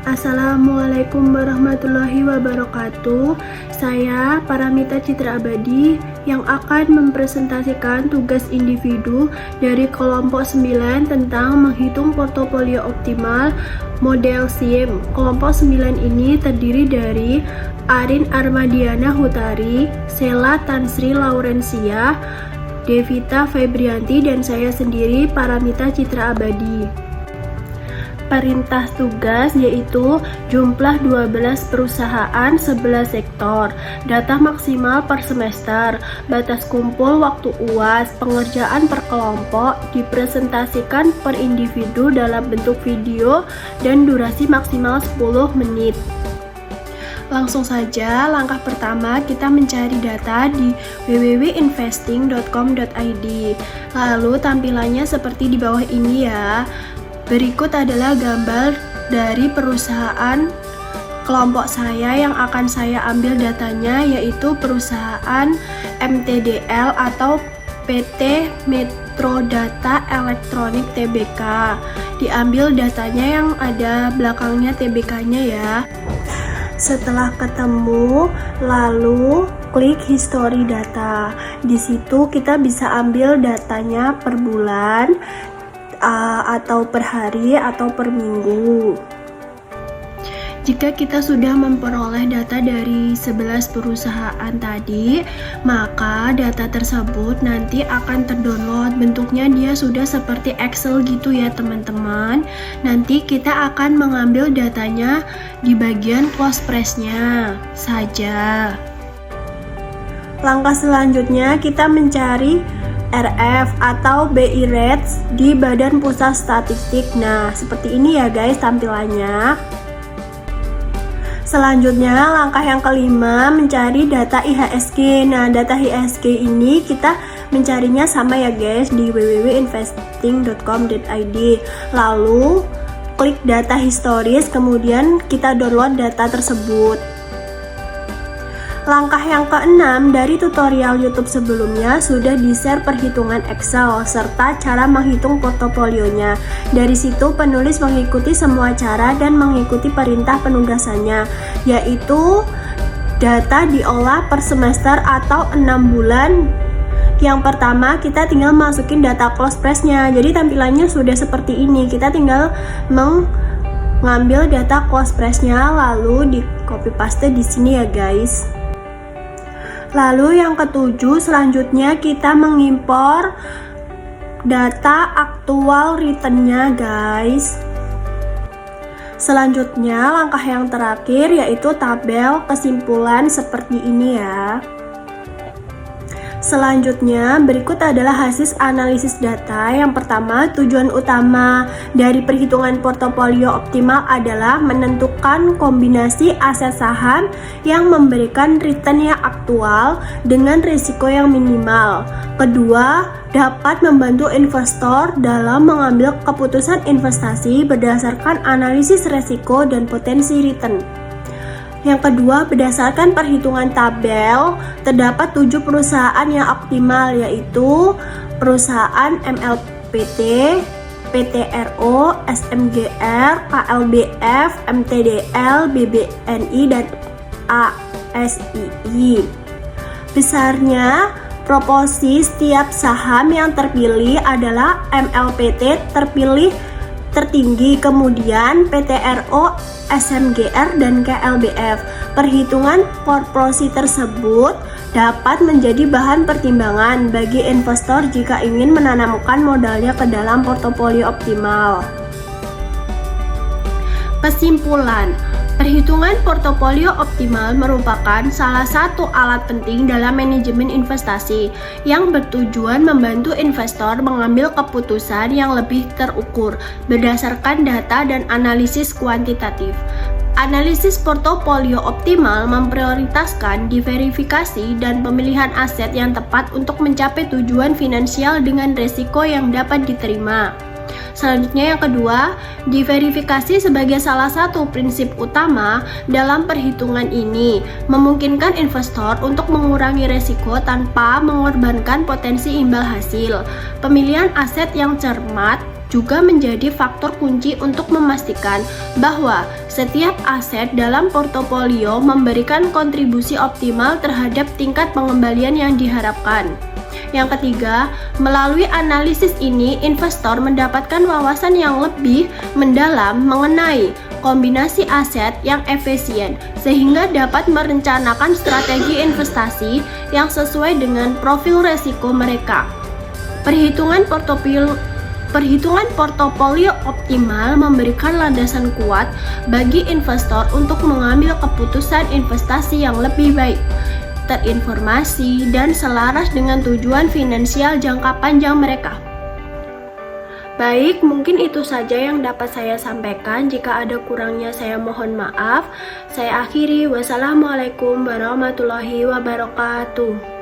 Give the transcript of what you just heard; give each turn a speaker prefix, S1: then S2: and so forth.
S1: Assalamualaikum warahmatullahi wabarakatuh. Saya Paramita Citra Abadi yang akan mempresentasikan tugas individu dari kelompok 9 tentang menghitung portofolio optimal model SIM. Kelompok 9 ini terdiri dari Arin Armadiana Hutari, Sela Tansri Laurencia, Devita Febrianti, dan saya sendiri Paramita Citra Abadi. Perintah tugas yaitu jumlah 12 perusahaan 11 sektor, data maksimal per semester, batas kumpul waktu UAS, pengerjaan per kelompok, dipresentasikan per individu dalam bentuk video dan durasi maksimal 10 menit. Langsung saja, langkah pertama kita mencari data di www.investing.com.id. Lalu tampilannya seperti di bawah ini ya. Berikut adalah gambar dari perusahaan kelompok saya yang akan saya ambil datanya, yaitu perusahaan MTDL atau PT Metro Data Elektronik Tbk. Diambil datanya yang ada belakangnya Tbk-nya ya. Setelah ketemu, lalu klik history data. Di situ kita bisa ambil datanya per bulan, atau per hari atau per minggu. Jika kita sudah memperoleh data dari 11 perusahaan tadi, maka data tersebut nanti akan terdownload. Bentuknya dia sudah seperti Excel gitu ya teman-teman. Nanti kita akan mengambil datanya di bagian close press-nya saja. Langkah selanjutnya kita mencari RF atau BI rates di Badan Pusat Statistik. Nah, seperti ini ya guys tampilannya. Selanjutnya, langkah yang kelima mencari data IHSG. Nah, data IHSG ini kita mencarinya sama ya guys di www.investing.com.id. Lalu, klik data historis, kemudian kita download data tersebut. Langkah yang keenam dari tutorial YouTube sebelumnya sudah di-share perhitungan Excel serta cara menghitung portofolionya. Dari situ penulis mengikuti semua cara dan mengikuti perintah penugasannya, yaitu data diolah per semester atau 6 bulan. Yang pertama kita tinggal masukin data close press-nya. Jadi tampilannya sudah seperti ini. Kita tinggal mengambil data close press-nya lalu di copy paste di sini ya guys. Lalu yang ketujuh, selanjutnya kita mengimpor data aktual return-nya guys. Selanjutnya langkah yang terakhir yaitu tabel kesimpulan seperti ini ya. Selanjutnya, berikut adalah hasil analisis data. Yang pertama, tujuan utama dari perhitungan portofolio optimal adalah menentukan kombinasi aset saham yang memberikan return yang aktual dengan risiko yang minimal. Kedua, dapat membantu investor dalam mengambil keputusan investasi berdasarkan analisis risiko dan potensi return. Yang kedua, berdasarkan perhitungan tabel, terdapat 7 perusahaan yang optimal, yaitu perusahaan MLPT, PTRO, SMGR, KLBF, MTDL, BBNI, dan ASII. Besarnya, proporsi setiap saham yang terpilih adalah MLPT terpilih tertinggi, kemudian PTRO, SMGR, dan KLBF. Perhitungan proporsi tersebut dapat menjadi bahan pertimbangan bagi investor jika ingin menanamkan modalnya ke dalam portofolio optimal. Kesimpulan, perhitungan portofolio optimal merupakan salah satu alat penting dalam manajemen investasi yang bertujuan membantu investor mengambil keputusan yang lebih terukur berdasarkan data dan analisis kuantitatif. Analisis portofolio optimal memprioritaskan diverifikasi dan pemilihan aset yang tepat untuk mencapai tujuan finansial dengan risiko yang dapat diterima. Selanjutnya yang kedua, diverifikasi sebagai salah satu prinsip utama dalam perhitungan ini memungkinkan investor untuk mengurangi risiko tanpa mengorbankan potensi imbal hasil. Pemilihan aset yang cermat juga menjadi faktor kunci untuk memastikan bahwa Setiap aset dalam portofolio memberikan kontribusi optimal terhadap tingkat pengembalian yang diharapkan. Yang ketiga, melalui analisis ini, investor mendapatkan wawasan yang lebih mendalam mengenai kombinasi aset yang efisien, sehingga dapat merencanakan strategi investasi yang sesuai dengan profil resiko mereka. Perhitungan portofolio optimal memberikan landasan kuat bagi investor untuk mengambil keputusan investasi yang lebih baik, terinformasi, dan selaras dengan tujuan finansial jangka panjang mereka. Baik, mungkin itu saja yang dapat saya sampaikan. Jika ada kurangnya, saya mohon maaf. Saya akhiri. Wassalamualaikum warahmatullahi wabarakatuh.